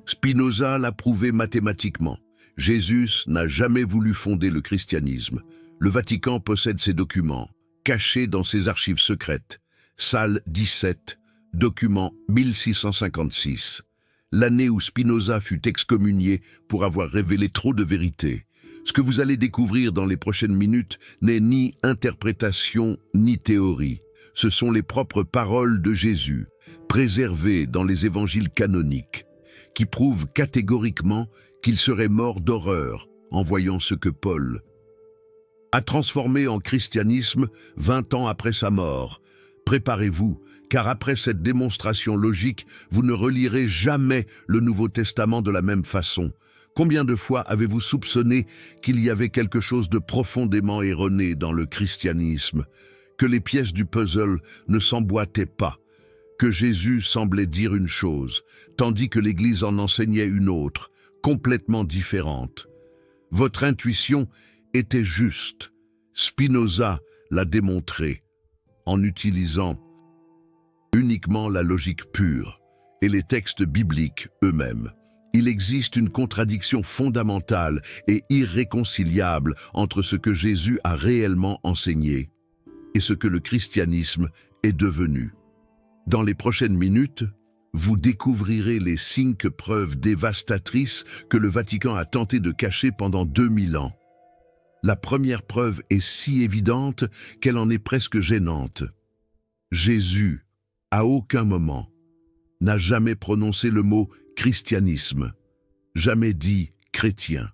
Spinoza l'a prouvé mathématiquement. Jésus n'a jamais voulu fonder le christianisme. Le Vatican possède ces documents, cachés dans ses archives secrètes. Salle 17, document 1656. L'année où Spinoza fut excommunié pour avoir révélé trop de vérités. Ce que vous allez découvrir dans les prochaines minutes n'est ni interprétation ni théorie. Ce sont les propres paroles de Jésus, préservées dans les évangiles canoniques, qui prouvent catégoriquement qu'il serait mort d'horreur en voyant ce que Paul a transformé en christianisme 20 ans après sa mort. Préparez-vous, car après cette démonstration logique, vous ne relirez jamais le Nouveau Testament de la même façon. Combien de fois avez-vous soupçonné qu'il y avait quelque chose de profondément erroné dans le christianisme, que les pièces du puzzle ne s'emboîtaient pas, que Jésus semblait dire une chose, tandis que l'Église en enseignait une autre, complètement différente. Votre intuition était juste. Spinoza l'a démontré en utilisant uniquement la logique pure et les textes bibliques eux-mêmes. Il existe une contradiction fondamentale et irréconciliable entre ce que Jésus a réellement enseigné et ce que le christianisme est devenu. Dans les prochaines minutes, vous découvrirez les 5 preuves dévastatrices que le Vatican a tenté de cacher pendant 2000 ans. La première preuve est si évidente qu'elle en est presque gênante. Jésus, à aucun moment, n'a jamais prononcé le mot christianisme, jamais dit chrétien,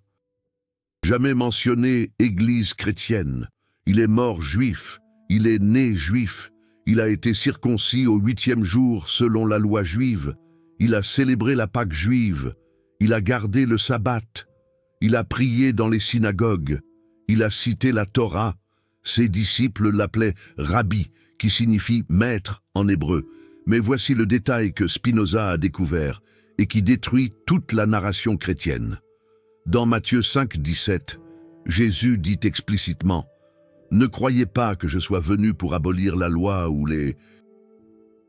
jamais mentionné église chrétienne. Il est mort juif, il est né juif, il a été circoncis au 8e jour selon la loi juive, il a célébré la Pâque juive, il a gardé le sabbat, il a prié dans les synagogues, il a cité la Torah, ses disciples l'appelaient Rabbi, qui signifie maître en hébreu. Mais voici le détail que Spinoza a découvert et qui détruit toute la narration chrétienne. Dans Matthieu 5, 17, Jésus dit explicitement « Ne croyez pas que je sois venu pour abolir la loi ou les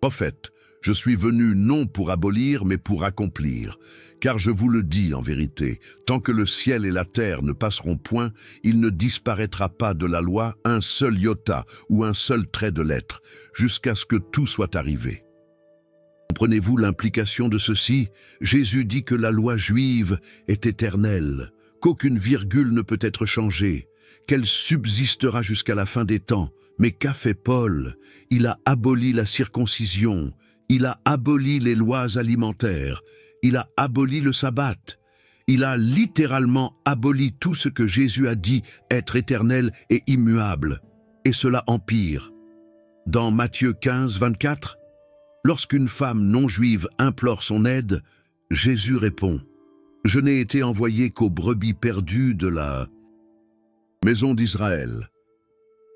prophètes. Je suis venu non pour abolir, mais pour accomplir. Car je vous le dis en vérité, tant que le ciel et la terre ne passeront point, il ne disparaîtra pas de la loi un seul iota ou un seul trait de lettre, jusqu'à ce que tout soit arrivé. » Comprenez-vous l'implication de ceci? Jésus dit que la loi juive est éternelle, qu'aucune virgule ne peut être changée, qu'elle subsistera jusqu'à la fin des temps. Mais qu'a fait Paul? Il a aboli la circoncision, il a aboli les lois alimentaires, il a aboli le sabbat. Il a littéralement aboli tout ce que Jésus a dit être éternel et immuable. Et cela empire. Dans Matthieu 15, 24, lorsqu'une femme non-juive implore son aide, Jésus répond « Je n'ai été envoyé qu'aux brebis perdues de la maison d'Israël. »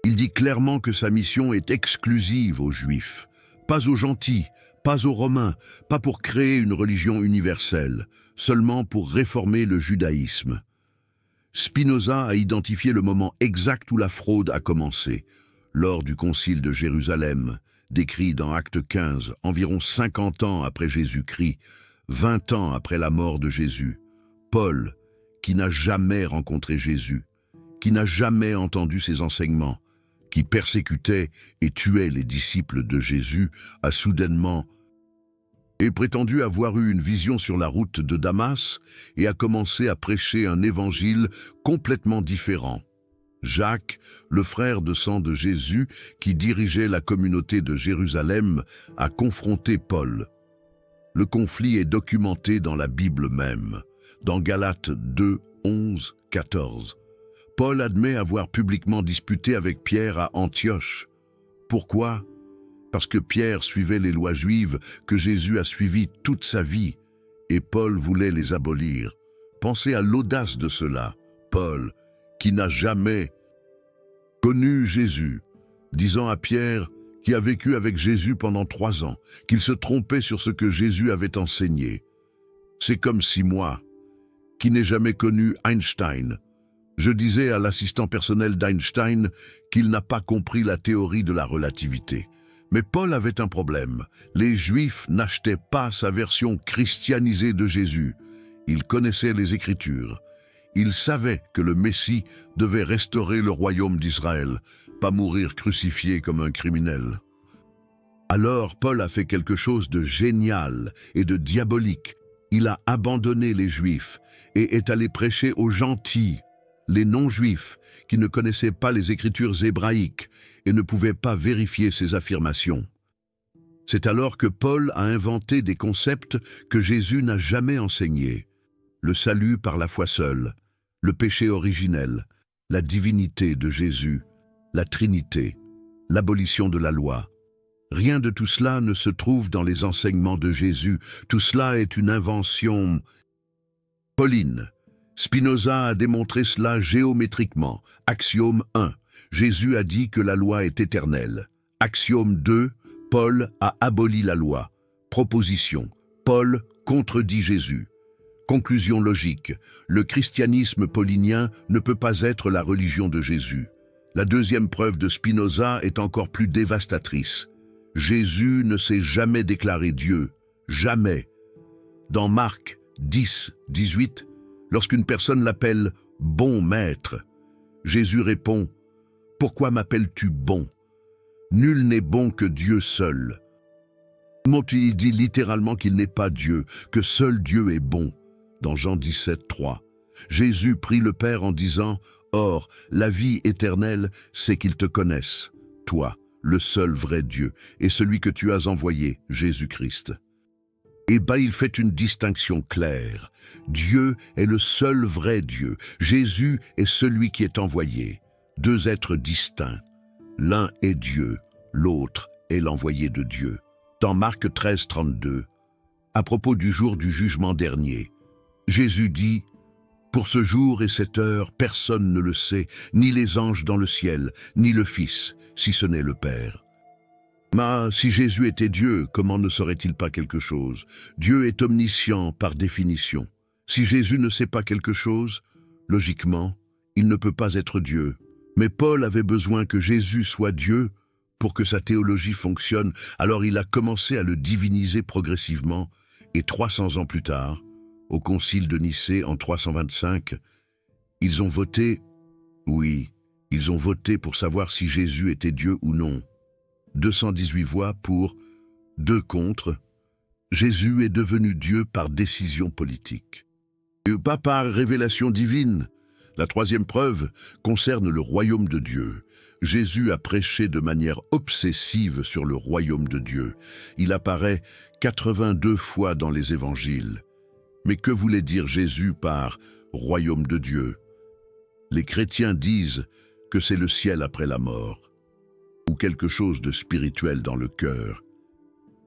Il dit clairement que sa mission est exclusive aux Juifs, pas aux gentils, pas aux Romains, pas pour créer une religion universelle, seulement pour réformer le judaïsme. Spinoza a identifié le moment exact où la fraude a commencé, lors du concile de Jérusalem, décrit dans Acte 15, environ 50 ans après Jésus-Christ, 20 ans après la mort de Jésus. Paul, qui n'a jamais rencontré Jésus, qui n'a jamais entendu ses enseignements, qui persécutait et tuait les disciples de Jésus, a soudainement prétendu avoir eu une vision sur la route de Damas et a commencé à prêcher un évangile complètement différent. Jacques, le frère de sang de Jésus, qui dirigeait la communauté de Jérusalem, a confronté Paul. Le conflit est documenté dans la Bible même, dans Galates 2, 11, 14. Paul admet avoir publiquement disputé avec Pierre à Antioche. Pourquoi? Parce que Pierre suivait les lois juives que Jésus a suivies toute sa vie, et Paul voulait les abolir. Pensez à l'audace de cela. Paul, qui n'a jamais connu Jésus, disant à Pierre, qui a vécu avec Jésus pendant 3 ans, qu'il se trompait sur ce que Jésus avait enseigné. C'est comme si moi, qui n'ai jamais connu Einstein, je disais à l'assistant personnel d'Einstein qu'il n'a pas compris la théorie de la relativité. Mais Paul avait un problème. Les Juifs n'achetaient pas sa version christianisée de Jésus. Ils connaissaient les Écritures. Ils savaient que le Messie devait restaurer le royaume d'Israël, pas mourir crucifié comme un criminel. Alors Paul a fait quelque chose de génial et de diabolique. Il a abandonné les Juifs et est allé prêcher aux gentils, les non-Juifs, qui ne connaissaient pas les Écritures hébraïques et ne pouvaient pas vérifier ses affirmations. C'est alors que Paul a inventé des concepts que Jésus n'a jamais enseignés. Le salut par la foi seule, le péché originel, la divinité de Jésus, la Trinité, l'abolition de la loi. Rien de tout cela ne se trouve dans les enseignements de Jésus. Tout cela est une invention pauline. Spinoza a démontré cela géométriquement. Axiome 1. Jésus a dit que la loi est éternelle. Axiome 2. Paul a aboli la loi. Proposition. Paul contredit Jésus. Conclusion logique. Le christianisme paulinien ne peut pas être la religion de Jésus. La deuxième preuve de Spinoza est encore plus dévastatrice. Jésus ne s'est jamais déclaré Dieu. Jamais. Dans Marc 10, 18, lorsqu'une personne l'appelle « bon maître », Jésus répond « Pourquoi m'appelles-tu bon? Nul n'est bon que Dieu seul. » Il dit littéralement qu'il n'est pas Dieu, que seul Dieu est bon. Dans Jean 17, 3. Jésus prie le Père en disant « Or, la vie éternelle, c'est qu'ils te connaissent, toi, le seul vrai Dieu, et celui que tu as envoyé, Jésus-Christ. » Et il fait une distinction claire. Dieu est le seul vrai Dieu. Jésus est celui qui est envoyé. Deux êtres distincts. L'un est Dieu, l'autre est l'envoyé de Dieu. Dans Marc 13, 32, à propos du jour du jugement dernier, Jésus dit « Pour ce jour et cette heure, personne ne le sait, ni les anges dans le ciel, ni le Fils, si ce n'est le Père. » Mais si Jésus était Dieu, comment ne saurait-il pas quelque chose? Dieu est omniscient par définition. Si Jésus ne sait pas quelque chose, logiquement, il ne peut pas être Dieu. Mais Paul avait besoin que Jésus soit Dieu pour que sa théologie fonctionne, alors il a commencé à le diviniser progressivement, et 300 ans plus tard, au concile de Nicée en 325, ils ont voté, oui, ils ont voté pour savoir si Jésus était Dieu ou non. 218 voix pour, 2 contre. Jésus est devenu Dieu par décision politique. Et pas par révélation divine. La troisième preuve concerne le royaume de Dieu. Jésus a prêché de manière obsessive sur le royaume de Dieu. Il apparaît 82 fois dans les évangiles. Mais que voulait dire Jésus par « royaume de Dieu » ? Les chrétiens disent que c'est le ciel après la mort, ou quelque chose de spirituel dans le cœur.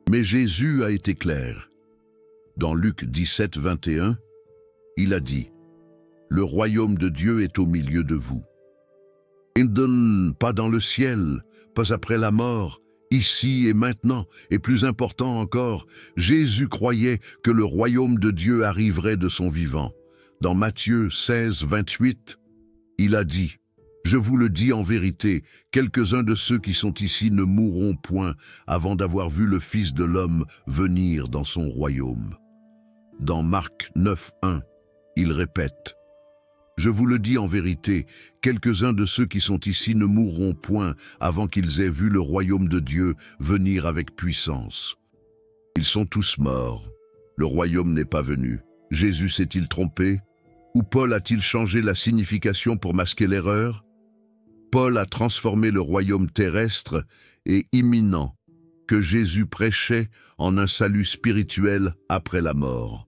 Mais Jésus a été clair. Dans Luc 17, 21, il a dit « Le royaume de Dieu est au milieu de vous. » Pas dans le ciel, pas après la mort, ici et maintenant, et plus important encore, Jésus croyait que le royaume de Dieu arriverait de son vivant. Dans Matthieu 16, 28, il a dit « Je vous le dis en vérité, quelques-uns de ceux qui sont ici ne mourront point avant d'avoir vu le Fils de l'homme venir dans son royaume. » Dans Marc 9, 1, il répète « Je vous le dis en vérité, quelques-uns de ceux qui sont ici ne mourront point avant qu'ils aient vu le royaume de Dieu venir avec puissance. » Ils sont tous morts. Le royaume n'est pas venu. Jésus s'est-il trompé? Ou Paul a-t-il changé la signification pour masquer l'erreur? Paul a transformé le royaume terrestre et imminent que Jésus prêchait en un salut spirituel après la mort.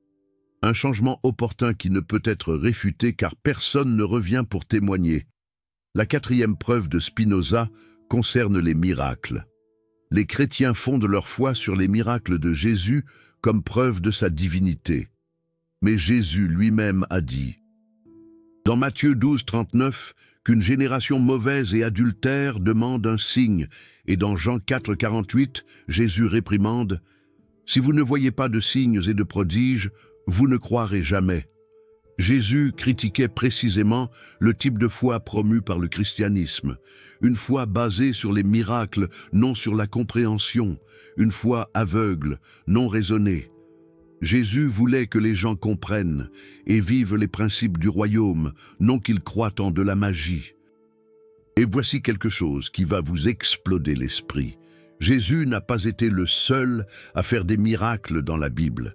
Un changement opportun qui ne peut être réfuté car personne ne revient pour témoigner. La quatrième preuve de Spinoza concerne les miracles. Les chrétiens fondent leur foi sur les miracles de Jésus comme preuve de sa divinité. Mais Jésus lui-même a dit, dans Matthieu 12, 39, qu'une génération mauvaise et adultère demande un signe, et dans Jean 4, 48, Jésus réprimande « Si vous ne voyez pas de signes et de prodiges, vous ne croirez jamais. » Jésus critiquait précisément le type de foi promu par le christianisme, une foi basée sur les miracles, non sur la compréhension, une foi aveugle, non raisonnée. Jésus voulait que les gens comprennent et vivent les principes du royaume, non qu'ils croient en de la magie. Et voici quelque chose qui va vous exploder l'esprit. Jésus n'a pas été le seul à faire des miracles dans la Bible.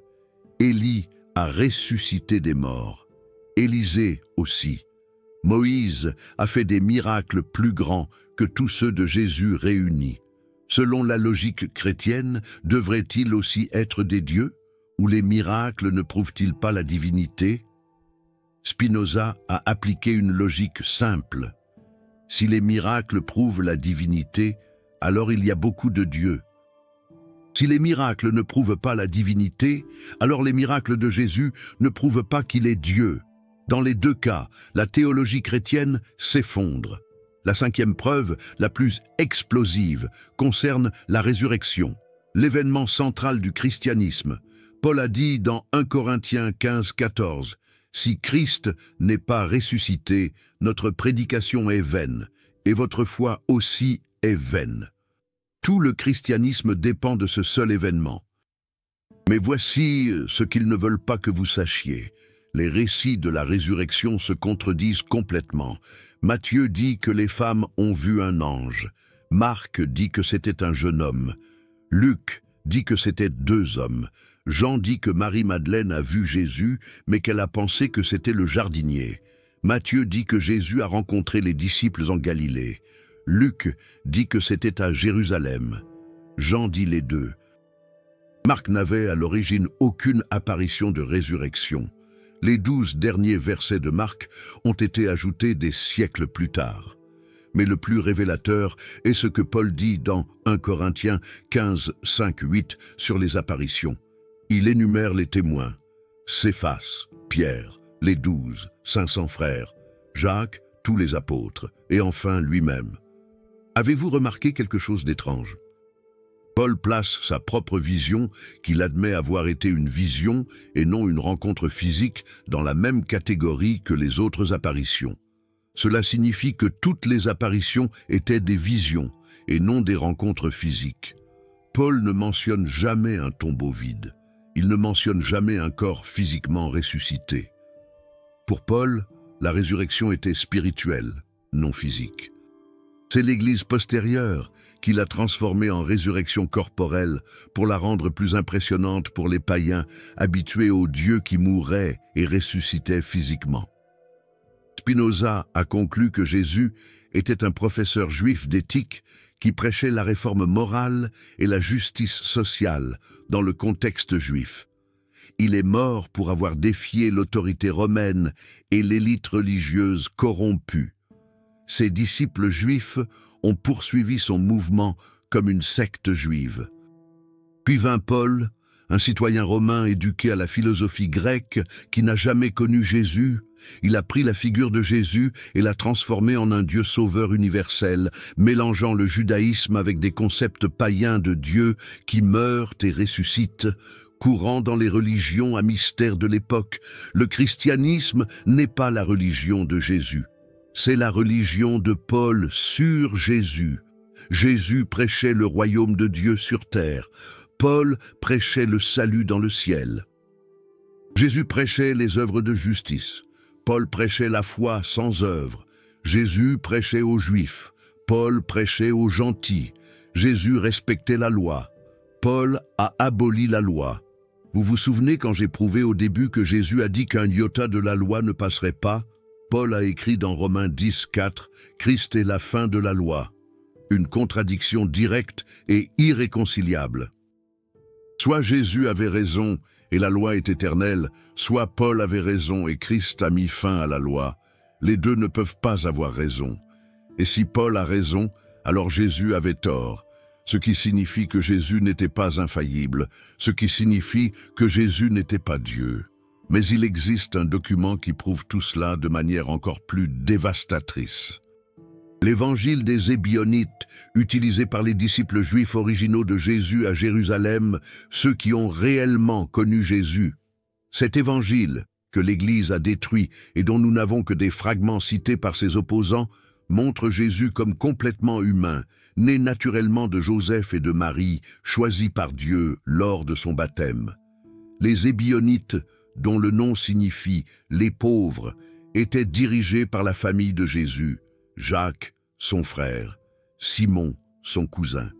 Élie a ressuscité des morts. Élisée aussi. Moïse a fait des miracles plus grands que tous ceux de Jésus réunis. Selon la logique chrétienne, devraient-ils aussi être des dieux? Ou les miracles ne prouvent-ils pas la divinité? Spinoza a appliqué une logique simple. Si les miracles prouvent la divinité, alors il y a beaucoup de dieux. Si les miracles ne prouvent pas la divinité, alors les miracles de Jésus ne prouvent pas qu'il est Dieu. Dans les deux cas, la théologie chrétienne s'effondre. La cinquième preuve, la plus explosive, concerne la résurrection, l'événement central du christianisme. Paul a dit dans 1 Corinthiens 15-14, « Si Christ n'est pas ressuscité, notre prédication est vaine, et votre foi aussi est vaine. » Tout le christianisme dépend de ce seul événement. Mais voici ce qu'ils ne veulent pas que vous sachiez. Les récits de la résurrection se contredisent complètement. Matthieu dit que les femmes ont vu un ange. Marc dit que c'était un jeune homme. Luc dit que c'était 2 hommes. Jean dit que Marie-Madeleine a vu Jésus, mais qu'elle a pensé que c'était le jardinier. Matthieu dit que Jésus a rencontré les disciples en Galilée. Luc dit que c'était à Jérusalem. Jean dit les 2. Marc n'avait à l'origine aucune apparition de résurrection. Les 12 derniers versets de Marc ont été ajoutés des siècles plus tard. Mais le plus révélateur est ce que Paul dit dans 1 Corinthiens 15, 5, 8 sur les apparitions. Il énumère les témoins, Céphas, Pierre, les 12, 500 frères, Jacques, tous les apôtres, et enfin lui-même. Avez-vous remarqué quelque chose d'étrange? Paul place sa propre vision, qu'il admet avoir été une vision et non une rencontre physique, dans la même catégorie que les autres apparitions. Cela signifie que toutes les apparitions étaient des visions et non des rencontres physiques. Paul ne mentionne jamais un tombeau vide. Il ne mentionne jamais un corps physiquement ressuscité. Pour Paul, la résurrection était spirituelle, non physique. C'est l'Église postérieure qui l'a transformée en résurrection corporelle pour la rendre plus impressionnante pour les païens habitués aux dieux qui mouraient et ressuscitaient physiquement. Spinoza a conclu que Jésus était un professeur juif d'éthique qui prêchait la réforme morale et la justice sociale dans le contexte juif. Il est mort pour avoir défié l'autorité romaine et l'élite religieuse corrompue. Ses disciples juifs ont poursuivi son mouvement comme une secte juive. Puis vint Paul, un citoyen romain éduqué à la philosophie grecque qui n'a jamais connu Jésus. Il a pris la figure de Jésus et l'a transformé en un Dieu sauveur universel, mélangeant le judaïsme avec des concepts païens de Dieu qui meurent et ressuscitent. Courant dans les religions à mystère de l'époque, le christianisme n'est pas la religion de Jésus. C'est la religion de Paul sur Jésus. Jésus prêchait le royaume de Dieu sur terre. Paul prêchait le salut dans le ciel. Jésus prêchait les œuvres de justice. Paul prêchait la foi sans œuvres. Jésus prêchait aux Juifs. Paul prêchait aux gentils. Jésus respectait la loi. Paul a aboli la loi. Vous vous souvenez quand j'ai prouvé au début que Jésus a dit qu'un iota de la loi ne passerait pas? Paul a écrit dans Romains 10, 4, « Christ est la fin de la loi », une contradiction directe et irréconciliable. Soit Jésus avait raison et la loi est éternelle, soit Paul avait raison et Christ a mis fin à la loi. Les deux ne peuvent pas avoir raison. Et si Paul a raison, alors Jésus avait tort, ce qui signifie que Jésus n'était pas infaillible, ce qui signifie que Jésus n'était pas Dieu. Mais il existe un document qui prouve tout cela de manière encore plus dévastatrice. L'évangile des Ébionites, utilisé par les disciples juifs originaux de Jésus à Jérusalem, ceux qui ont réellement connu Jésus. Cet évangile, que l'Église a détruit et dont nous n'avons que des fragments cités par ses opposants, montre Jésus comme complètement humain, né naturellement de Joseph et de Marie, choisi par Dieu lors de son baptême. Les Ébionites, dont le nom signifie « les pauvres », étaient dirigés par la famille de Jésus, Jacques, son frère, Simon, son cousin.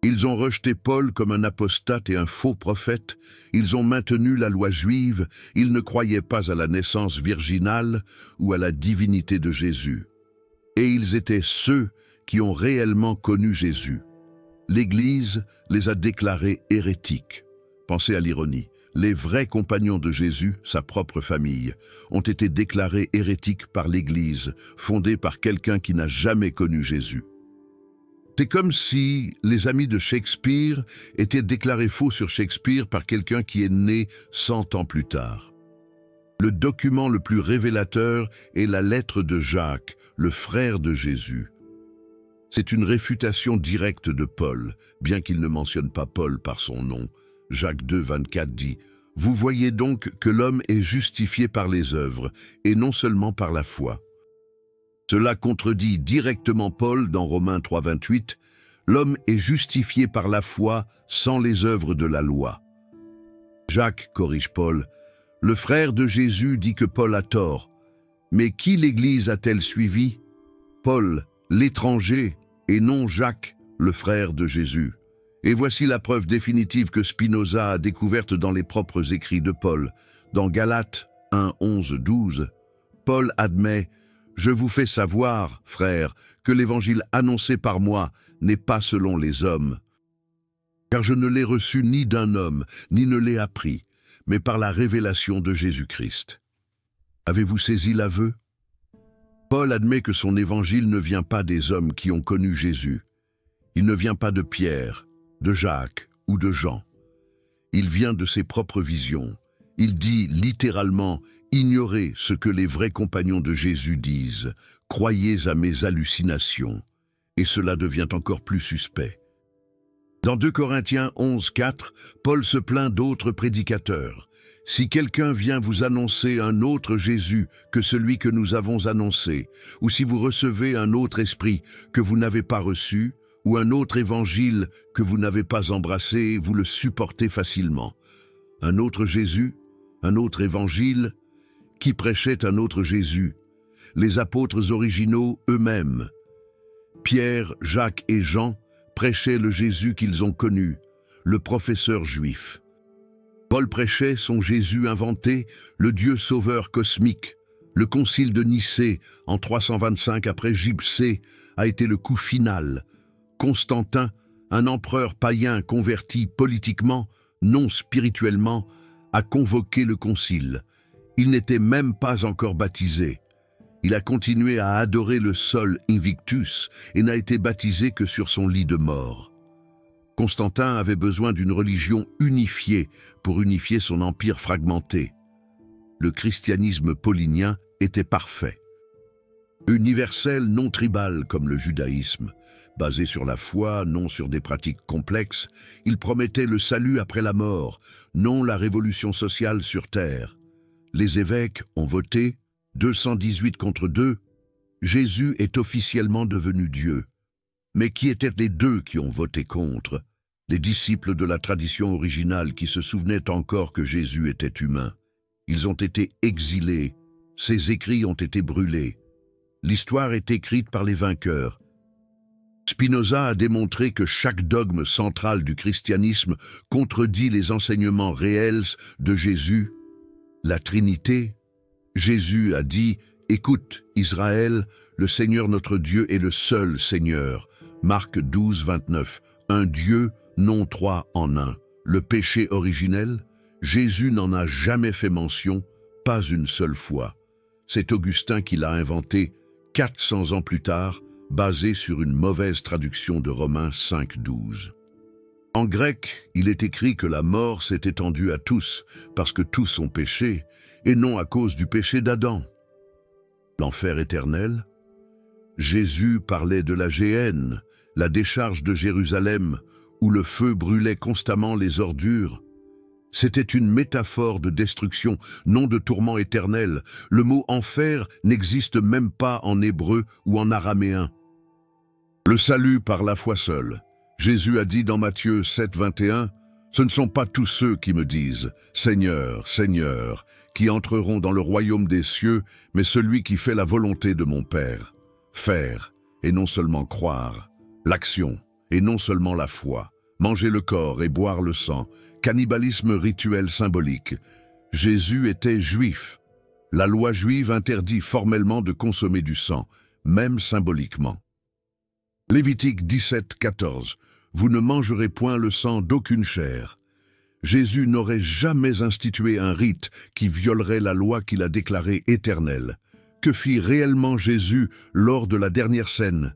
Ils ont rejeté Paul comme un apostate et un faux prophète, ils ont maintenu la loi juive, ils ne croyaient pas à la naissance virginale ou à la divinité de Jésus. Et ils étaient ceux qui ont réellement connu Jésus. L'Église les a déclarés hérétiques. Pensez à l'ironie. Les vrais compagnons de Jésus, sa propre famille, ont été déclarés hérétiques par l'Église, fondée par quelqu'un qui n'a jamais connu Jésus. C'est comme si les amis de Shakespeare étaient déclarés faux sur Shakespeare par quelqu'un qui est né 100 ans plus tard. Le document le plus révélateur est la lettre de Jacques, le frère de Jésus. C'est une réfutation directe de Paul, bien qu'il ne mentionne pas Paul par son nom. Jacques 2, 24 dit « Vous voyez donc que l'homme est justifié par les œuvres, et non seulement par la foi. » Cela contredit directement Paul dans Romains 3, 28, « L'homme est justifié par la foi sans les œuvres de la loi. » Jacques corrige Paul, « Le frère de Jésus dit que Paul a tort. Mais qui l'Église a-t-elle suivi? Paul, l'étranger, et non Jacques, le frère de Jésus. » Et voici la preuve définitive que Spinoza a découverte dans les propres écrits de Paul. Dans Galates 1, 11, 12, Paul admet « Je vous fais savoir, frères, que l'évangile annoncé par moi n'est pas selon les hommes. Car je ne l'ai reçu ni d'un homme, ni ne l'ai appris, mais par la révélation de Jésus-Christ. » Avez-vous saisi l'aveu? Paul admet que son évangile ne vient pas des hommes qui ont connu Jésus. Il ne vient pas de Pierre, de Jacques ou de Jean. Il vient de ses propres visions. Il dit littéralement « Ignorez ce que les vrais compagnons de Jésus disent, croyez à mes hallucinations ». Et cela devient encore plus suspect. Dans 2 Corinthiens 11, 4, Paul se plaint d'autres prédicateurs. « Si quelqu'un vient vous annoncer un autre Jésus que celui que nous avons annoncé, ou si vous recevez un autre esprit que vous n'avez pas reçu, ou un autre évangile que vous n'avez pas embrassé, vous le supportez facilement. Un autre Jésus, un autre évangile, qui prêchait un autre Jésus, les apôtres originaux eux-mêmes. Pierre, Jacques et Jean prêchaient le Jésus qu'ils ont connu, le professeur juif. Paul prêchait son Jésus inventé, le Dieu sauveur cosmique. Le concile de Nicée, en 325 après Gypsée, a été le coup final. Constantin, un empereur païen converti politiquement, non spirituellement, a convoqué le concile. Il n'était même pas encore baptisé. Il a continué à adorer le sol Invictus et n'a été baptisé que sur son lit de mort. Constantin avait besoin d'une religion unifiée pour unifier son empire fragmenté. Le christianisme paulinien était parfait. Universel, non tribal comme le judaïsme, basé sur la foi, non sur des pratiques complexes, il promettait le salut après la mort, non la révolution sociale sur terre. Les évêques ont voté, 218 contre 2, Jésus est officiellement devenu Dieu. Mais qui étaient les deux qui ont voté contre? Les disciples de la tradition originale qui se souvenaient encore que Jésus était humain. Ils ont été exilés, ses écrits ont été brûlés. L'histoire est écrite par les vainqueurs. Spinoza a démontré que chaque dogme central du christianisme contredit les enseignements réels de Jésus. La Trinité. Jésus a dit « Écoute, Israël, le Seigneur notre Dieu est le seul Seigneur ». Marc 12, 29. Un Dieu, non trois en un. Le péché originel, Jésus n'en a jamais fait mention, pas une seule fois. C'est Augustin qui l'a inventé 400 ans plus tard, basé sur une mauvaise traduction de Romains 5, 12. En grec, il est écrit que la mort s'est étendue à tous, parce que tous ont péché, et non à cause du péché d'Adam. L'enfer éternel. Jésus parlait de la géhenne, la décharge de Jérusalem, où le feu brûlait constamment les ordures. C'était une métaphore de destruction, non de tourment éternel. Le mot enfer n'existe même pas en hébreu ou en araméen. Le salut par la foi seule. Jésus a dit dans Matthieu 7, 21, « Ce ne sont pas tous ceux qui me disent « Seigneur, Seigneur », qui entreront dans le royaume des cieux, mais celui qui fait la volonté de mon Père. » Faire, et non seulement croire. L'action, et non seulement la foi. Manger le corps et boire le sang. Cannibalisme rituel symbolique. Jésus était juif. La loi juive interdit formellement de consommer du sang, même symboliquement. Lévitique 17, 14. Vous ne mangerez point le sang d'aucune chair. Jésus n'aurait jamais institué un rite qui violerait la loi qu'il a déclarée éternelle. Que fit réellement Jésus lors de la dernière scène?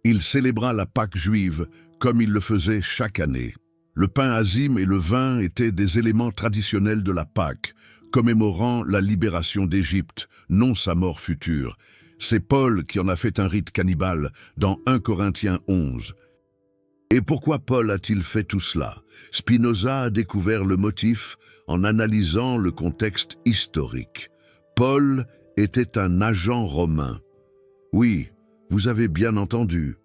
Il célébra la Pâque juive comme il le faisait chaque année. Le pain azime et le vin étaient des éléments traditionnels de la Pâque, commémorant la libération d'Égypte, non sa mort future. C'est Paul qui en a fait un rite cannibale dans 1 Corinthiens 11. Et pourquoi Paul a-t-il fait tout cela? Spinoza a découvert le motif en analysant le contexte historique. Paul était un agent romain. Oui, vous avez bien entendu.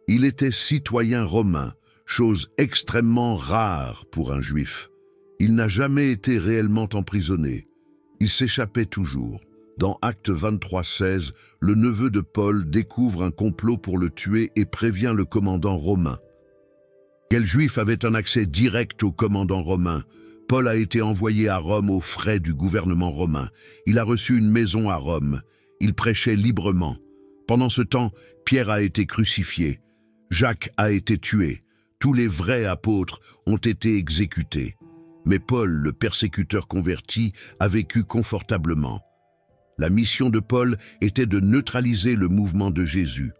Il était citoyen romain, chose extrêmement rare pour un juif. Il n'a jamais été réellement emprisonné. Il s'échappait toujours. Dans Actes 23, 16, le neveu de Paul découvre un complot pour le tuer et prévient le commandant romain. Quel juif avait un accès direct au commandant romain? Paul a été envoyé à Rome aux frais du gouvernement romain. Il a reçu une maison à Rome. Il prêchait librement. Pendant ce temps, Pierre a été crucifié. Jacques a été tué. Tous les vrais apôtres ont été exécutés. Mais Paul, le persécuteur converti, a vécu confortablement. La mission de Paul était de neutraliser le mouvement de Jésus.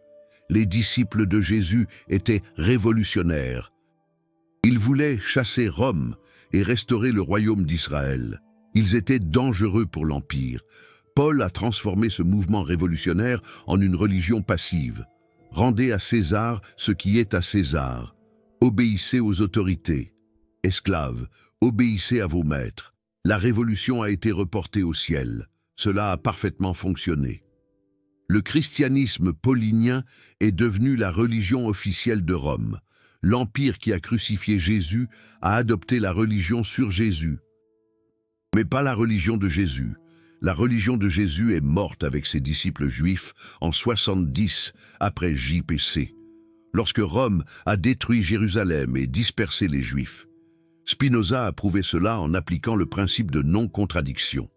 Les disciples de Jésus étaient révolutionnaires. Ils voulaient chasser Rome et restaurer le royaume d'Israël. Ils étaient dangereux pour l'Empire. Paul a transformé ce mouvement révolutionnaire en une religion passive. Rendez à César ce qui est à César. Obéissez aux autorités. Esclaves, obéissez à vos maîtres. La révolution a été reportée au ciel. Cela a parfaitement fonctionné. Le christianisme paulinien est devenu la religion officielle de Rome. L'Empire qui a crucifié Jésus a adopté la religion sur Jésus. Mais pas la religion de Jésus. La religion de Jésus est morte avec ses disciples juifs en 70 après JPC, lorsque Rome a détruit Jérusalem et dispersé les Juifs. Spinoza a prouvé cela en appliquant le principe de non-contradiction.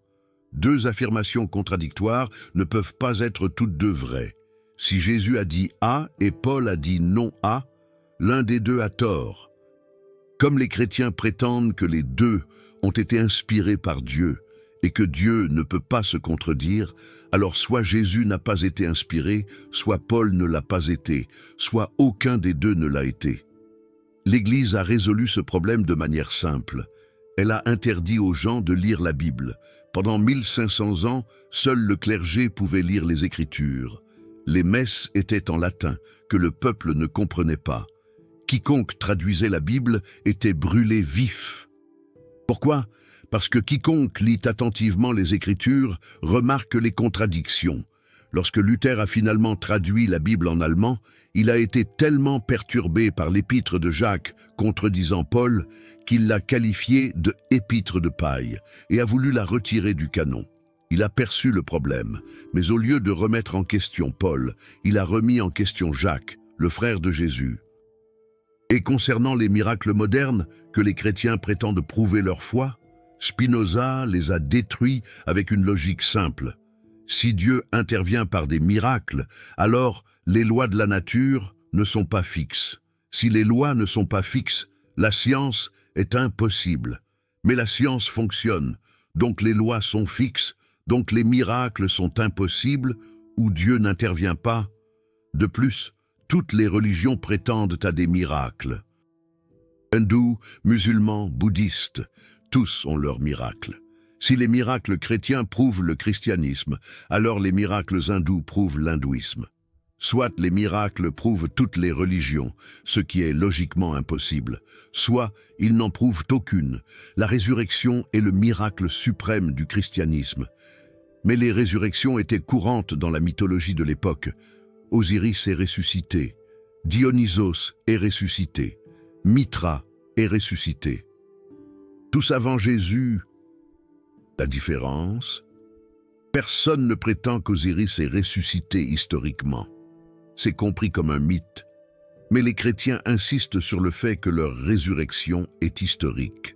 Deux affirmations contradictoires ne peuvent pas être toutes deux vraies. Si Jésus a dit A et Paul a dit non A, l'un des deux a tort. Comme les chrétiens prétendent que les deux ont été inspirés par Dieu et que Dieu ne peut pas se contredire, alors soit Jésus n'a pas été inspiré, soit Paul ne l'a pas été, soit aucun des deux ne l'a été. L'Église a résolu ce problème de manière simple. Elle a interdit aux gens de lire la Bible. Pendant 1500 ans, seul le clergé pouvait lire les Écritures. Les messes étaient en latin, que le peuple ne comprenait pas. Quiconque traduisait la Bible était brûlé vif. Pourquoi ? Parce que quiconque lit attentivement les Écritures remarque les contradictions. Lorsque Luther a finalement traduit la Bible en allemand, il a été tellement perturbé par l'épître de Jacques contredisant Paul qu'il l'a qualifiée de « épître de paille » et a voulu la retirer du canon. Il a perçu le problème, mais au lieu de remettre en question Paul, il a remis en question Jacques, le frère de Jésus. Et concernant les miracles modernes que les chrétiens prétendent prouver leur foi, Spinoza les a détruits avec une logique simple. Si Dieu intervient par des miracles, alors les lois de la nature ne sont pas fixes. Si les lois ne sont pas fixes, la science est impossible. Mais la science fonctionne, donc les lois sont fixes, donc les miracles sont impossibles ou Dieu n'intervient pas. De plus, toutes les religions prétendent à des miracles. Hindous, musulmans, bouddhistes, tous ont leurs miracles. Si les miracles chrétiens prouvent le christianisme, alors les miracles hindous prouvent l'hindouisme. Soit les miracles prouvent toutes les religions, ce qui est logiquement impossible, soit ils n'en prouvent aucune. La résurrection est le miracle suprême du christianisme. Mais les résurrections étaient courantes dans la mythologie de l'époque. Osiris est ressuscité, Dionysos est ressuscité, Mithra est ressuscité. Tous avant Jésus. La différence? Personne ne prétend qu'Osiris est ressuscité historiquement. C'est compris comme un mythe, mais les chrétiens insistent sur le fait que leur résurrection est historique.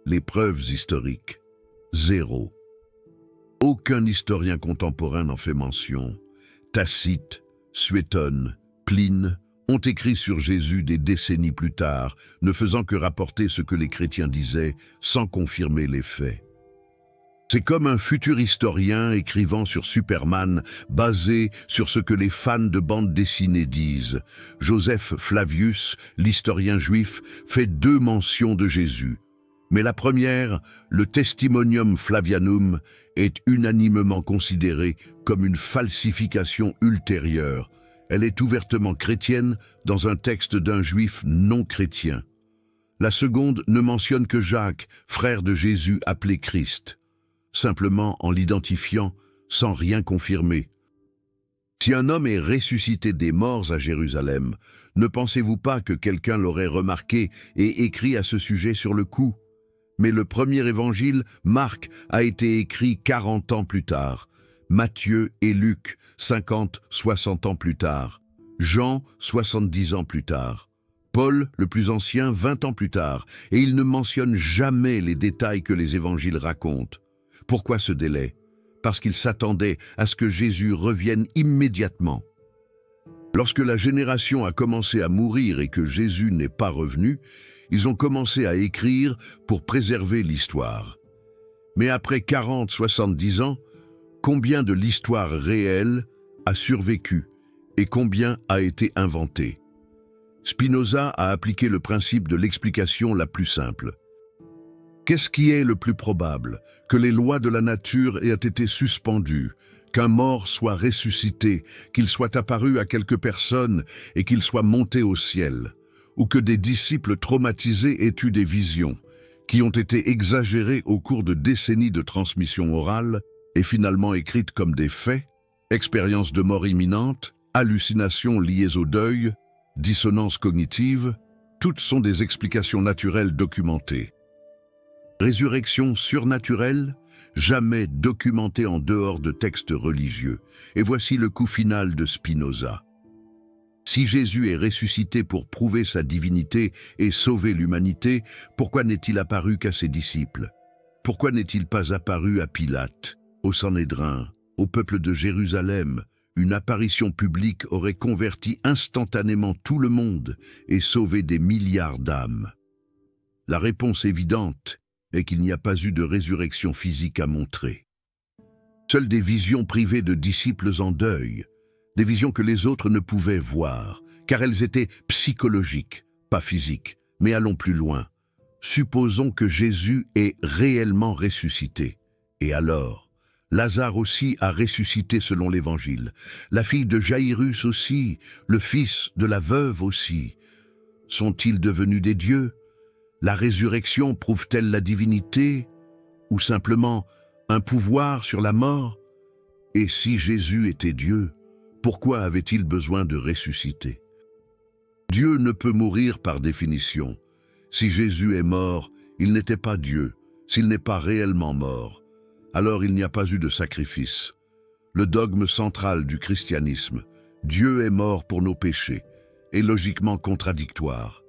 Les preuves historiques, 0. Aucun historien contemporain n'en fait mention. Tacite, Suétone, Pline ont écrit sur Jésus des décennies plus tard, ne faisant que rapporter ce que les chrétiens disaient sans confirmer les faits. C'est comme un futur historien écrivant sur Superman, basé sur ce que les fans de bande dessinée disent. Joseph Flavius, l'historien juif, fait 2 mentions de Jésus. Mais la première, le Testimonium Flavianum, est unanimement considérée comme une falsification ultérieure. Elle est ouvertement chrétienne dans un texte d'un juif non chrétien. La seconde ne mentionne que Jacques, frère de Jésus appelé Christ, simplement en l'identifiant sans rien confirmer. Si un homme est ressuscité des morts à Jérusalem, ne pensez-vous pas que quelqu'un l'aurait remarqué et écrit à ce sujet sur le coup? Mais le premier évangile, Marc, a été écrit 40 ans plus tard, Matthieu et Luc, 50, 60 ans plus tard, Jean, 70 ans plus tard, Paul, le plus ancien, 20 ans plus tard, et il ne mentionne jamais les détails que les évangiles racontent. Pourquoi ce délai? Parce qu'ils s'attendaient à ce que Jésus revienne immédiatement. Lorsque la génération a commencé à mourir et que Jésus n'est pas revenu, ils ont commencé à écrire pour préserver l'histoire. Mais après 40-70 ans, combien de l'histoire réelle a survécu et combien a été inventé? Spinoza a appliqué le principe de l'explication la plus simple. Qu'est-ce qui est le plus probable? Que les lois de la nature aient été suspendues, qu'un mort soit ressuscité, qu'il soit apparu à quelques personnes et qu'il soit monté au ciel, ou que des disciples traumatisés aient eu des visions, qui ont été exagérées au cours de décennies de transmission orale et finalement écrites comme des faits, expériences de mort imminente, hallucinations liées au deuil, dissonances cognitives, toutes sont des explications naturelles documentées. Résurrection surnaturelle, jamais documentée en dehors de textes religieux. Et voici le coup final de Spinoza. Si Jésus est ressuscité pour prouver sa divinité et sauver l'humanité, pourquoi n'est-il apparu qu'à ses disciples? Pourquoi n'est-il pas apparu à Pilate, au Sanhédrin, au peuple de Jérusalem? Une apparition publique aurait converti instantanément tout le monde et sauvé des milliards d'âmes. La réponse évidente est qu'il n'y a pas eu de résurrection physique à montrer. Seules des visions privées de disciples en deuil, des visions que les autres ne pouvaient voir, car elles étaient psychologiques, pas physiques. Mais allons plus loin. Supposons que Jésus est réellement ressuscité. Et alors, Lazare aussi a ressuscité selon l'Évangile. La fille de Jaïrus aussi, le fils de la veuve aussi. Sont-ils devenus des dieux? La résurrection prouve-t-elle la divinité? Ou simplement un pouvoir sur la mort? Et si Jésus était Dieu, pourquoi avait-il besoin de ressusciter? Dieu ne peut mourir par définition. Si Jésus est mort, il n'était pas Dieu. S'il n'est pas réellement mort, alors il n'y a pas eu de sacrifice. Le dogme central du christianisme, Dieu est mort pour nos péchés, est logiquement contradictoire.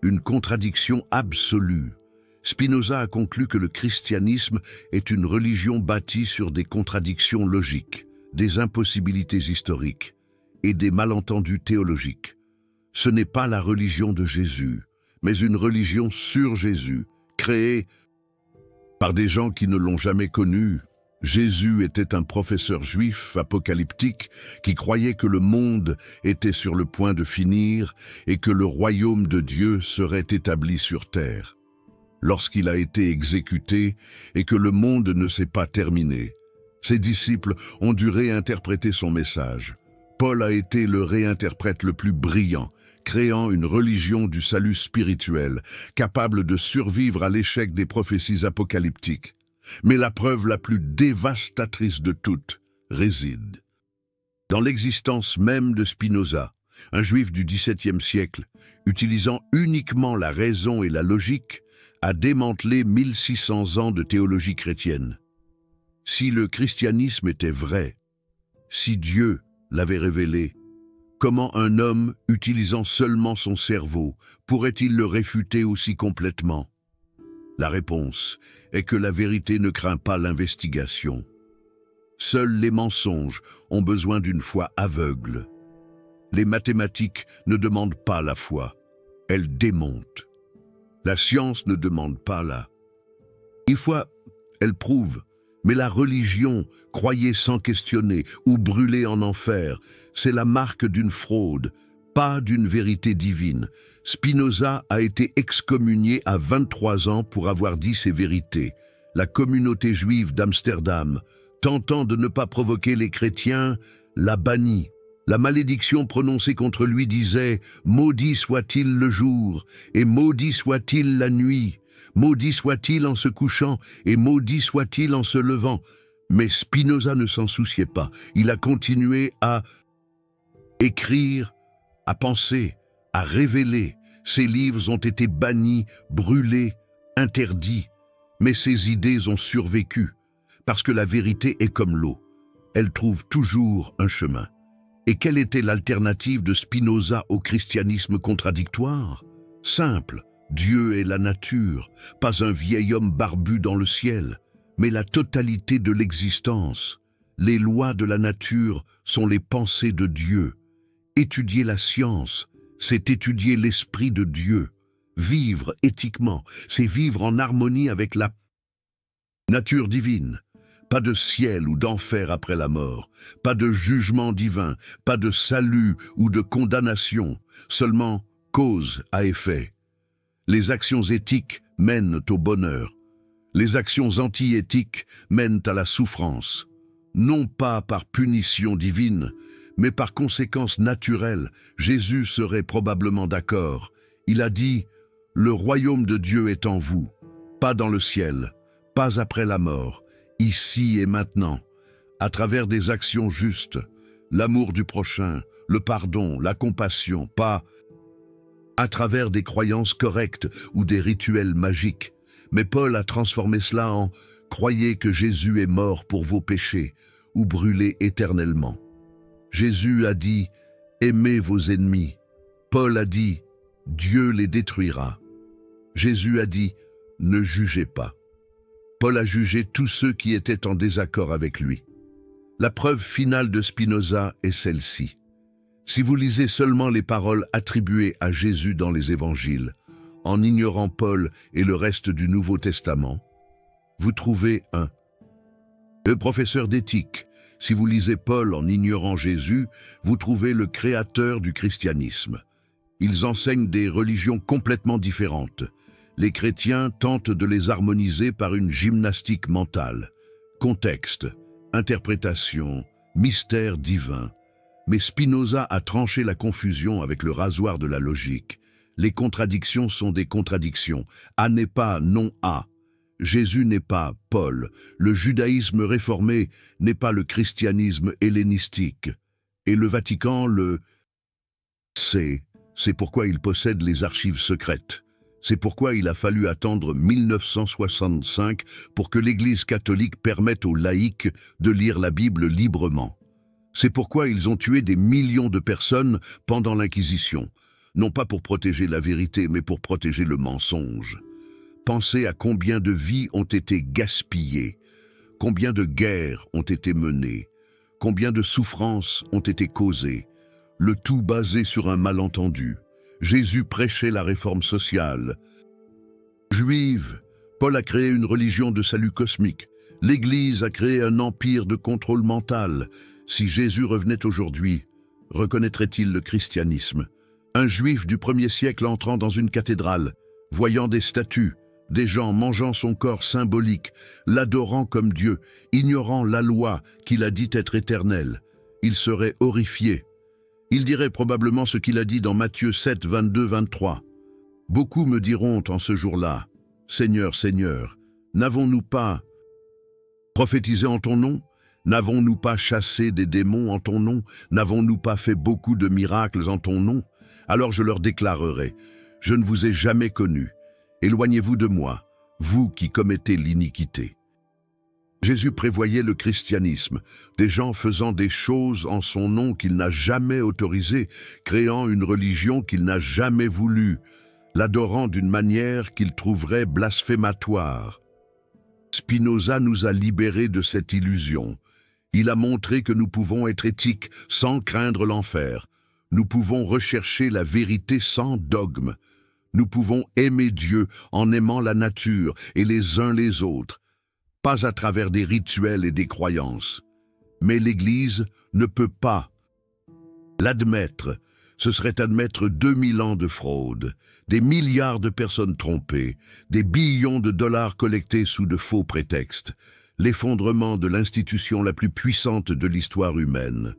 Une contradiction absolue. Spinoza a conclu que le christianisme est une religion bâtie sur des contradictions logiques, des impossibilités historiques et des malentendus théologiques. Ce n'est pas la religion de Jésus, mais une religion sur Jésus, créée par des gens qui ne l'ont jamais connu. Jésus était un professeur juif apocalyptique qui croyait que le monde était sur le point de finir et que le royaume de Dieu serait établi sur terre. Lorsqu'il a été exécuté et que le monde ne s'est pas terminé, ses disciples ont dû réinterpréter son message. Paul a été le réinterprète le plus brillant, créant une religion du salut spirituel, capable de survivre à l'échec des prophéties apocalyptiques. Mais la preuve la plus dévastatrice de toutes réside dans l'existence même de Spinoza, un juif du XVIIe siècle, utilisant uniquement la raison et la logique, a démantelé 1600 ans de théologie chrétienne. Si le christianisme était vrai, si Dieu l'avait révélé, comment un homme, utilisant seulement son cerveau, pourrait-il le réfuter aussi complètement? La réponse est que la vérité ne craint pas l'investigation. Seuls les mensonges ont besoin d'une foi aveugle. Les mathématiques ne demandent pas la foi, elles démontent. La science ne demande pas la foi, elle prouve. Mais la religion, croyée sans questionner ou brûlée en enfer, c'est la marque d'une fraude, pas d'une vérité divine. Spinoza a été excommunié à 23 ans pour avoir dit ces vérités. La communauté juive d'Amsterdam, tentant de ne pas provoquer les chrétiens, l'a banni. La malédiction prononcée contre lui disait « Maudit soit-il le jour, et maudit soit-il la nuit ». Maudit soit-il en se couchant, et maudit soit-il en se levant. Mais Spinoza ne s'en souciait pas. Il a continué à écrire, à penser, à révéler. Ses livres ont été bannis, brûlés, interdits. Mais ses idées ont survécu, parce que la vérité est comme l'eau. Elle trouve toujours un chemin. Et quelle était l'alternative de Spinoza au christianisme contradictoire? Simple. Dieu est la nature, pas un vieil homme barbu dans le ciel, mais la totalité de l'existence. Les lois de la nature sont les pensées de Dieu. Étudier la science, c'est étudier l'esprit de Dieu. Vivre éthiquement, c'est vivre en harmonie avec la nature divine. Pas de ciel ou d'enfer après la mort, pas de jugement divin, pas de salut ou de condamnation, seulement cause à effet. Les actions éthiques mènent au bonheur. Les actions anti-éthiques mènent à la souffrance. Non pas par punition divine, mais par conséquence naturelle. Jésus serait probablement d'accord. Il a dit « Le royaume de Dieu est en vous, pas dans le ciel, pas après la mort, ici et maintenant, à travers des actions justes, l'amour du prochain, le pardon, la compassion, pas à travers des croyances correctes ou des rituels magiques. Mais Paul a transformé cela en « Croyez que Jésus est mort pour vos péchés ou brûlé éternellement ». Jésus a dit « Aimez vos ennemis ». Paul a dit « Dieu les détruira ». Jésus a dit « Ne jugez pas ». Paul a jugé tous ceux qui étaient en désaccord avec lui. La preuve finale de Spinoza est celle-ci. Si vous lisez seulement les paroles attribuées à Jésus dans les évangiles, en ignorant Paul et le reste du Nouveau Testament, vous trouvez un professeur d'éthique. Si vous lisez Paul en ignorant Jésus, vous trouvez le créateur du christianisme. Ils enseignent des religions complètement différentes. Les chrétiens tentent de les harmoniser par une gymnastique mentale. Contexte, interprétation, mystère divin. Mais Spinoza a tranché la confusion avec le rasoir de la logique. Les contradictions sont des contradictions. A n'est pas non A. Jésus n'est pas Paul. Le judaïsme réformé n'est pas le christianisme hellénistique. Et le Vatican le sait. C'est pourquoi il possède les archives secrètes. C'est pourquoi il a fallu attendre 1965 pour que l'Église catholique permette aux laïcs de lire la Bible librement. C'est pourquoi ils ont tué des millions de personnes pendant l'Inquisition, non pas pour protéger la vérité, mais pour protéger le mensonge. Pensez à combien de vies ont été gaspillées, combien de guerres ont été menées, combien de souffrances ont été causées, le tout basé sur un malentendu. Jésus prêchait la réforme sociale. Juive, Paul a créé une religion de salut cosmique. L'Église a créé un empire de contrôle mental. Si Jésus revenait aujourd'hui, reconnaîtrait-il le christianisme? Un juif du 1er siècle entrant dans une cathédrale, voyant des statues, des gens mangeant son corps symbolique, l'adorant comme Dieu, ignorant la loi qu'il a dit être éternelle, il serait horrifié. Il dirait probablement ce qu'il a dit dans Matthieu 7, 22-23. « Beaucoup me diront en ce jour-là, « Seigneur, Seigneur, n'avons-nous pas prophétisé en ton nom? N'avons-nous pas chassé des démons en ton nom? N'avons-nous pas fait beaucoup de miracles en ton nom? Alors je leur déclarerai, « Je ne vous ai jamais connu. Éloignez-vous de moi, vous qui commettez l'iniquité. » Jésus prévoyait le christianisme, des gens faisant des choses en son nom qu'il n'a jamais autorisées, créant une religion qu'il n'a jamais voulue, l'adorant d'une manière qu'il trouverait blasphématoire. Spinoza nous a libérés de cette illusion. Il a montré que nous pouvons être éthiques sans craindre l'enfer. Nous pouvons rechercher la vérité sans dogme. Nous pouvons aimer Dieu en aimant la nature et les uns les autres, pas à travers des rituels et des croyances. Mais l'Église ne peut pas l'admettre. Ce serait admettre 2000 ans de fraude, des milliards de personnes trompées, des billions de dollars collectés sous de faux prétextes, l'effondrement de l'institution la plus puissante de l'histoire humaine.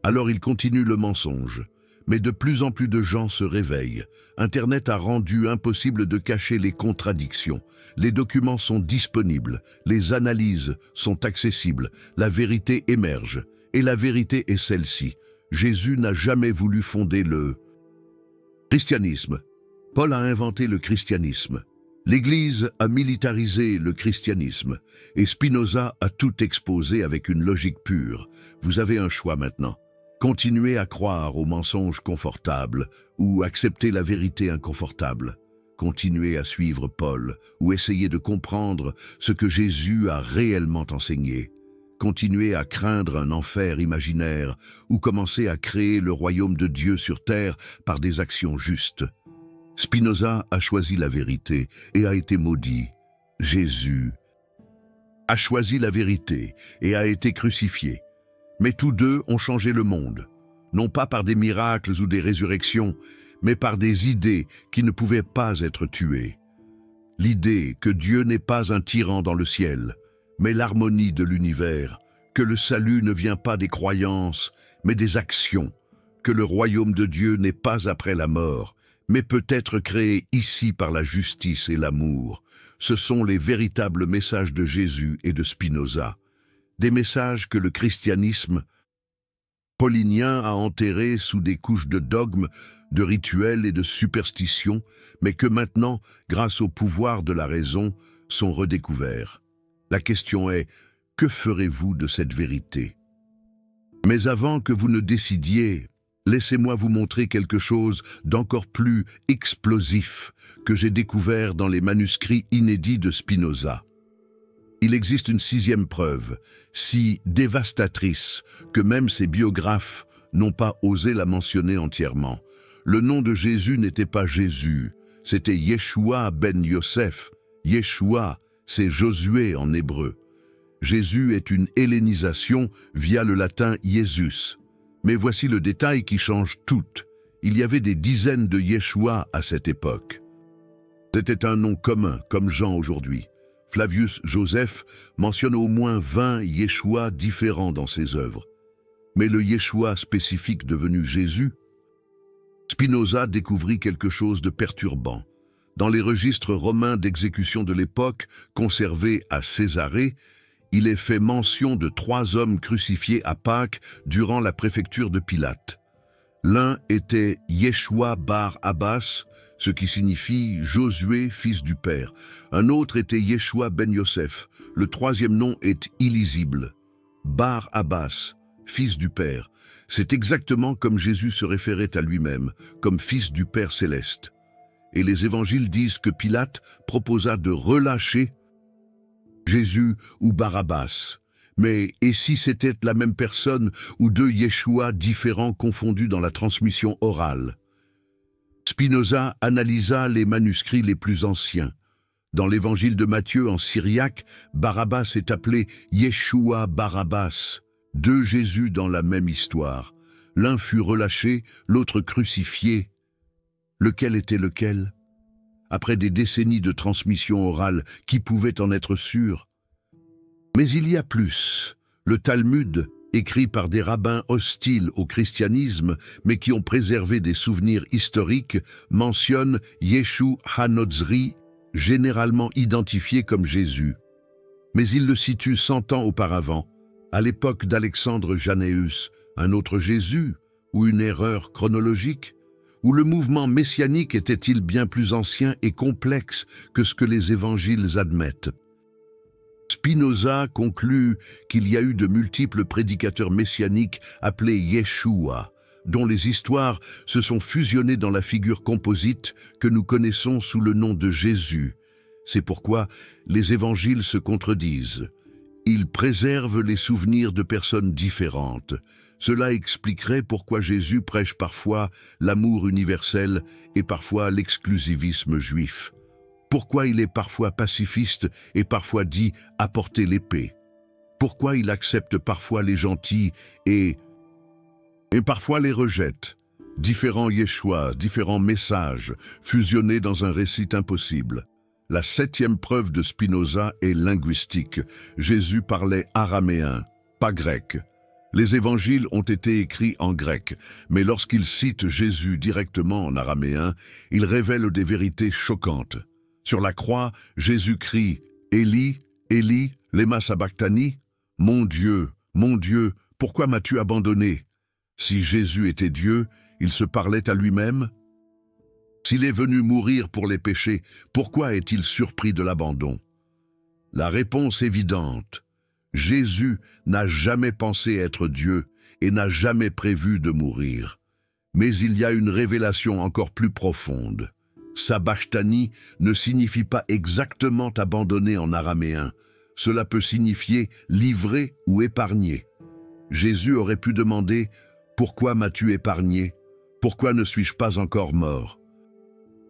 Alors il continue le mensonge. Mais de plus en plus de gens se réveillent. Internet a rendu impossible de cacher les contradictions. Les documents sont disponibles, les analyses sont accessibles, la vérité émerge. Et la vérité est celle-ci. Jésus n'a jamais voulu fonder le christianisme. Paul a inventé le christianisme. L'Église a militarisé le christianisme. Et Spinoza a tout exposé avec une logique pure. Vous avez un choix maintenant. Continuez à croire aux mensonges confortables ou accepter la vérité inconfortable. Continuez à suivre Paul ou essayez de comprendre ce que Jésus a réellement enseigné. Continuez à craindre un enfer imaginaire ou commencez à créer le royaume de Dieu sur terre par des actions justes. Spinoza a choisi la vérité et a été maudit. Jésus a choisi la vérité et a été crucifié. Mais tous deux ont changé le monde, non pas par des miracles ou des résurrections, mais par des idées qui ne pouvaient pas être tuées. L'idée que Dieu n'est pas un tyran dans le ciel, mais l'harmonie de l'univers, que le salut ne vient pas des croyances, mais des actions, que le royaume de Dieu n'est pas après la mort, mais peut être créé ici par la justice et l'amour. Ce sont les véritables messages de Jésus et de Spinoza. Des messages que le christianisme paulinien a enterrés sous des couches de dogmes, de rituels et de superstitions, mais que maintenant, grâce au pouvoir de la raison, sont redécouverts. La question est, que ferez-vous de cette vérité? Mais avant que vous ne décidiez, laissez-moi vous montrer quelque chose d'encore plus explosif que j'ai découvert dans les manuscrits inédits de Spinoza. Il existe une sixième preuve, si dévastatrice que même ses biographes n'ont pas osé la mentionner entièrement. Le nom de Jésus n'était pas Jésus, c'était Yeshua ben Yosef. Yeshua, c'est Josué en hébreu. Jésus est une hellénisation via le latin Iesus. Mais voici le détail qui change tout. Il y avait des dizaines de Yeshua à cette époque. C'était un nom commun, comme Jean aujourd'hui. Flavius Joseph mentionne au moins 20 Yeshua différents dans ses œuvres. Mais le Yeshua spécifique devenu Jésus, Spinoza découvrit quelque chose de perturbant. Dans les registres romains d'exécution de l'époque, conservés à Césarée, il est fait mention de 3 hommes crucifiés à Pâques durant la préfecture de Pilate. L'un était Yeshua bar Abbas, ce qui signifie Josué, fils du Père. Un autre était Yeshua ben Yosef. Le troisième nom est illisible. Bar Abbas, fils du Père. C'est exactement comme Jésus se référait à lui-même, comme fils du Père céleste. Et les évangiles disent que Pilate proposa de relâcher Jésus ou Barabbas. Mais et si c'était la même personne ou 2 Yeshua différents confondus dans la transmission orale? Spinoza analysa les manuscrits les plus anciens. Dans l'évangile de Matthieu en syriaque, Barabbas est appelé Yeshua Barabbas, 2 Jésus dans la même histoire. L'un fut relâché, l'autre crucifié. Lequel était lequel? Après des décennies de transmission orale, qui pouvait en être sûr? Mais il y a plus. Le Talmud écrits par des rabbins hostiles au christianisme, mais qui ont préservé des souvenirs historiques, mentionnent Yeshu HaNotzri, généralement identifié comme Jésus. Mais il le situe 100 ans auparavant, à l'époque d'Alexandre Janéus, un autre Jésus, ou une erreur chronologique, ou le mouvement messianique était-il bien plus ancien et complexe que ce que les évangiles admettent? Spinoza conclut qu'il y a eu de multiples prédicateurs messianiques appelés Yeshua, dont les histoires se sont fusionnées dans la figure composite que nous connaissons sous le nom de Jésus. C'est pourquoi les évangiles se contredisent. Ils préservent les souvenirs de personnes différentes. Cela expliquerait pourquoi Jésus prêche parfois l'amour universel et parfois l'exclusivisme juif. Pourquoi il est parfois pacifiste et parfois dit « apporter l'épée ». Pourquoi il accepte parfois les gentils et parfois les rejette. Différents Yeshua, différents messages, fusionnés dans un récit impossible. La 7e preuve de Spinoza est linguistique. Jésus parlait araméen, pas grec. Les évangiles ont été écrits en grec, mais lorsqu'ils citent Jésus directement en araméen, ils révèlent des vérités choquantes. Sur la croix, Jésus crie « Élie, Élie, lema sabachthani » ? « Mon Dieu, pourquoi m'as-tu abandonné ?» Si Jésus était Dieu, il se parlait à lui-même. S'il est venu mourir pour les péchés, pourquoi est-il surpris de l'abandon? La réponse évidente. Jésus n'a jamais pensé être Dieu et n'a jamais prévu de mourir. Mais il y a une révélation encore plus profonde. Sabachthani ne signifie pas exactement abandonner en araméen. Cela peut signifier livrer ou épargner. Jésus aurait pu demander « Pourquoi m'as-tu épargné? Pourquoi ne suis-je pas encore mort ?»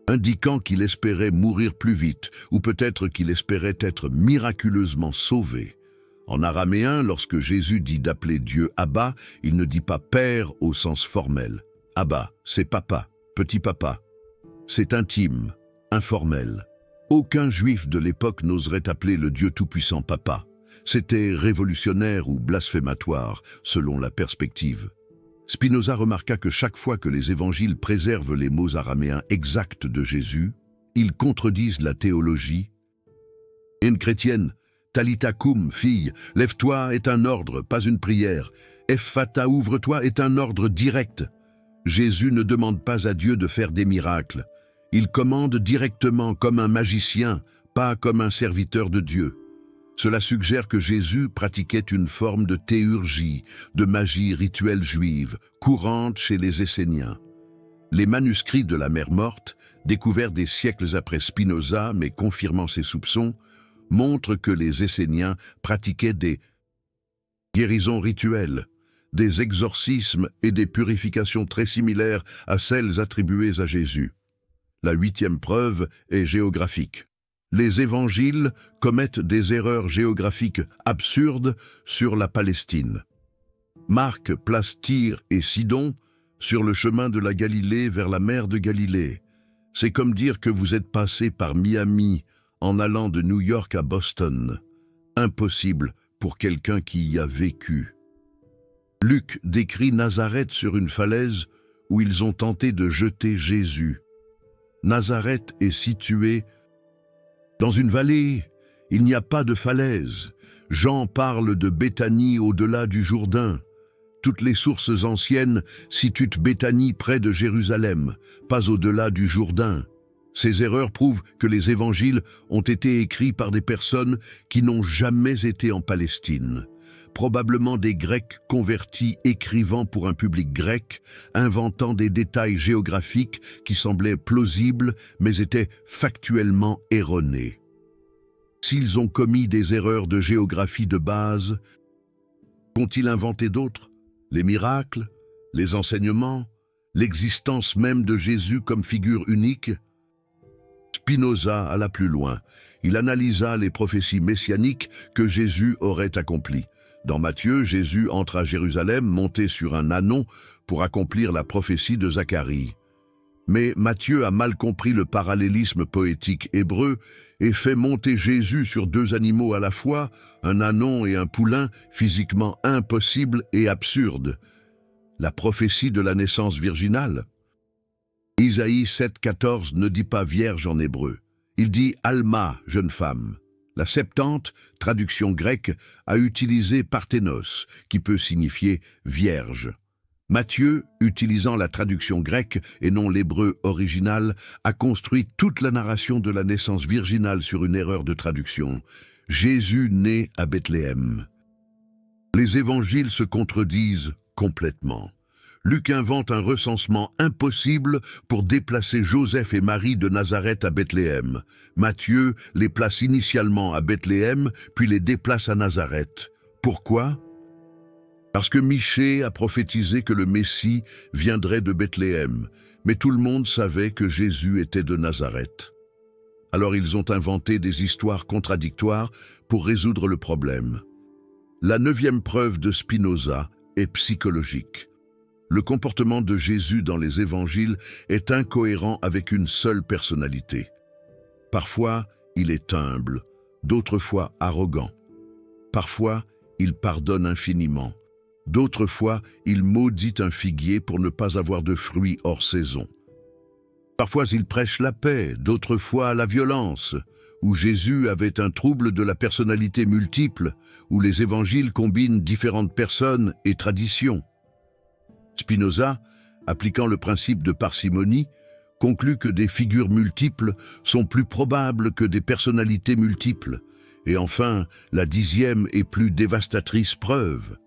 indiquant qu'il espérait mourir plus vite, ou peut-être qu'il espérait être miraculeusement sauvé. En araméen, lorsque Jésus dit d'appeler Dieu Abba, il ne dit pas Père au sens formel. Abba, c'est papa, petit papa. C'est intime, informel. Aucun juif de l'époque n'oserait appeler le Dieu tout-puissant papa. C'était révolutionnaire ou blasphématoire, selon la perspective. Spinoza remarqua que chaque fois que les évangiles préservent les mots araméens exacts de Jésus, ils contredisent la théologie. Une chrétienne, Talita cum, fille, lève-toi est un ordre, pas une prière. Ephphatha, ouvre-toi est un ordre direct. Jésus ne demande pas à Dieu de faire des miracles. Il commande directement comme un magicien, pas comme un serviteur de Dieu. Cela suggère que Jésus pratiquait une forme de théurgie, de magie rituelle juive, courante chez les Esséniens. Les manuscrits de la mer morte, découverts des siècles après Spinoza, mais confirmant ses soupçons, montrent que les Esséniens pratiquaient des guérisons rituelles, des exorcismes et des purifications très similaires à celles attribuées à Jésus. La 8e preuve est géographique. Les évangiles commettent des erreurs géographiques absurdes sur la Palestine. Marc place Tyr et Sidon sur le chemin de la Galilée vers la mer de Galilée. C'est comme dire que vous êtes passé par Miami en allant de New York à Boston. Impossible pour quelqu'un qui y a vécu. Luc décrit Nazareth sur une falaise où ils ont tenté de jeter Jésus. Nazareth est située dans une vallée. Il n'y a pas de falaise. Jean parle de Béthanie au-delà du Jourdain. Toutes les sources anciennes situent Béthanie près de Jérusalem, pas au-delà du Jourdain. Ces erreurs prouvent que les évangiles ont été écrits par des personnes qui n'ont jamais été en Palestine. Probablement des Grecs convertis écrivant pour un public grec, inventant des détails géographiques qui semblaient plausibles mais étaient factuellement erronés. S'ils ont commis des erreurs de géographie de base, qu'ont-ils inventé d'autres? Les miracles, les enseignements, l'existence même de Jésus comme figure unique? Spinoza alla plus loin. Il analysa les prophéties messianiques que Jésus aurait accomplies. Dans Matthieu, Jésus entre à Jérusalem monté sur un ânon pour accomplir la prophétie de Zacharie. Mais Matthieu a mal compris le parallélisme poétique hébreu et fait monter Jésus sur deux animaux à la fois, un ânon et un poulain, physiquement impossible et absurde. La prophétie de la naissance virginale. Isaïe 7,14 ne dit pas vierge en hébreu. Il dit Alma, jeune femme. La Septante, traduction grecque, a utilisé parthénos, qui peut signifier vierge. Matthieu, utilisant la traduction grecque et non l'hébreu original, a construit toute la narration de la naissance virginale sur une erreur de traduction. Jésus naît à Bethléem. Les évangiles se contredisent complètement. Luc invente un recensement impossible pour déplacer Joseph et Marie de Nazareth à Bethléem. Matthieu les place initialement à Bethléem, puis les déplace à Nazareth. Pourquoi ? Parce que Michée a prophétisé que le Messie viendrait de Bethléem, mais tout le monde savait que Jésus était de Nazareth. Alors ils ont inventé des histoires contradictoires pour résoudre le problème. La 9e preuve de Spinoza est psychologique. Le comportement de Jésus dans les évangiles est incohérent avec une seule personnalité. Parfois, il est humble, d'autres fois arrogant. Parfois, il pardonne infiniment. D'autres fois, il maudit un figuier pour ne pas avoir de fruits hors saison. Parfois, il prêche la paix, d'autres fois la violence, où Jésus avait un trouble de la personnalité multiple, où les évangiles combinent différentes personnes et traditions. Spinoza, appliquant le principe de parcimonie, conclut que des figures multiples sont plus probables que des personnalités multiples. Et enfin, la 10e et plus dévastatrice preuve.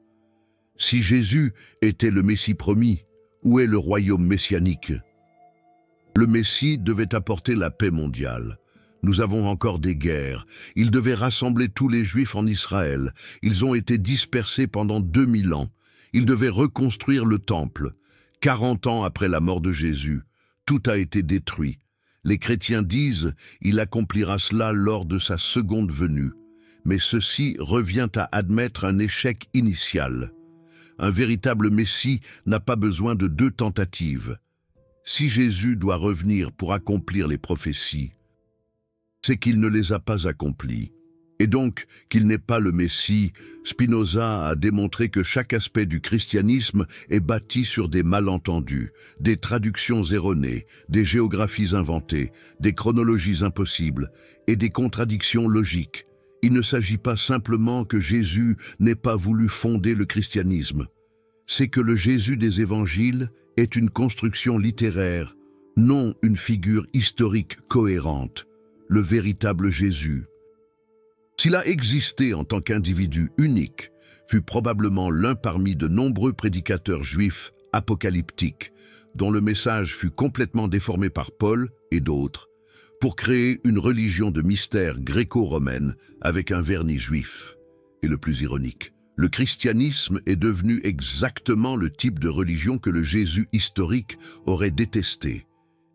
Si Jésus était le Messie promis, où est le royaume messianique? Le Messie devait apporter la paix mondiale. Nous avons encore des guerres. Il devait rassembler tous les Juifs en Israël. Ils ont été dispersés pendant 2000 ans. Il devait reconstruire le temple. 40 ans après la mort de Jésus, tout a été détruit. Les chrétiens disent « Il accomplira cela lors de sa seconde venue ». Mais ceci revient à admettre un échec initial. Un véritable Messie n'a pas besoin de 2 tentatives. Si Jésus doit revenir pour accomplir les prophéties, c'est qu'il ne les a pas accomplies. Et donc qu'il n'est pas le Messie. Spinoza a démontré que chaque aspect du christianisme est bâti sur des malentendus, des traductions erronées, des géographies inventées, des chronologies impossibles et des contradictions logiques. Il ne s'agit pas simplement que Jésus n'ait pas voulu fonder le christianisme. C'est que le Jésus des évangiles est une construction littéraire, non une figure historique cohérente, le véritable Jésus. S'il a existé en tant qu'individu unique, fut probablement l'un parmi de nombreux prédicateurs juifs apocalyptiques, dont le message fut complètement déformé par Paul et d'autres, pour créer une religion de mystère gréco-romaine avec un vernis juif. Et le plus ironique, le christianisme est devenu exactement le type de religion que le Jésus historique aurait détesté,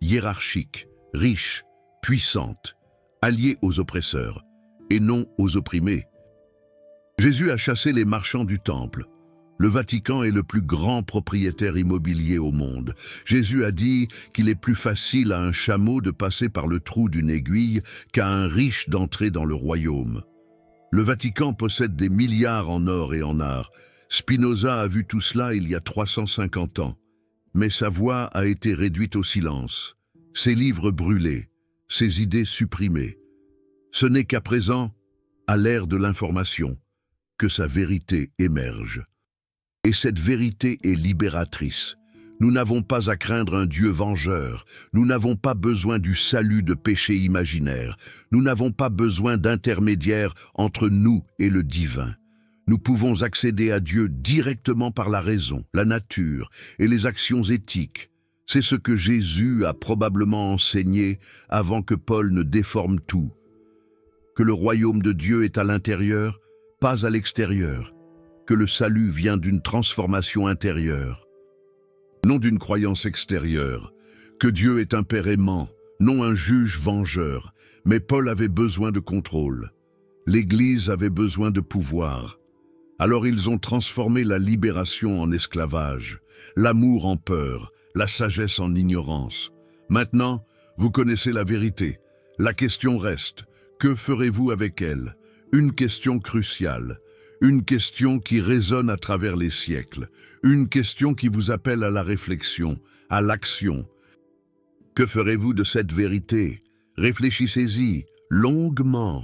hiérarchique, riche, puissante, alliée aux oppresseurs, et non aux opprimés. Jésus a chassé les marchands du temple. Le Vatican est le plus grand propriétaire immobilier au monde. Jésus a dit qu'il est plus facile à un chameau de passer par le trou d'une aiguille qu'à un riche d'entrer dans le royaume. Le Vatican possède des milliards en or et en art. Spinoza a vu tout cela il y a 350 ans. Mais sa voix a été réduite au silence, ses livres brûlés, ses idées supprimées. Ce n'est qu'à présent, à l'ère de l'information, que sa vérité émerge. Et cette vérité est libératrice. Nous n'avons pas à craindre un Dieu vengeur. Nous n'avons pas besoin du salut de péchés imaginaires. Nous n'avons pas besoin d'intermédiaires entre nous et le divin. Nous pouvons accéder à Dieu directement par la raison, la nature et les actions éthiques. C'est ce que Jésus a probablement enseigné avant que Paul ne déforme tout. Que le royaume de Dieu est à l'intérieur, pas à l'extérieur. Que le salut vient d'une transformation intérieure, non d'une croyance extérieure. Que Dieu est un Père aimant, non un juge vengeur. Mais Paul avait besoin de contrôle. L'Église avait besoin de pouvoir. Alors ils ont transformé la libération en esclavage, l'amour en peur, la sagesse en ignorance. Maintenant, vous connaissez la vérité. La question reste, que ferez-vous avec elle? Une question cruciale, une question qui résonne à travers les siècles, une question qui vous appelle à la réflexion, à l'action. Que ferez-vous de cette vérité? Réfléchissez-y longuement.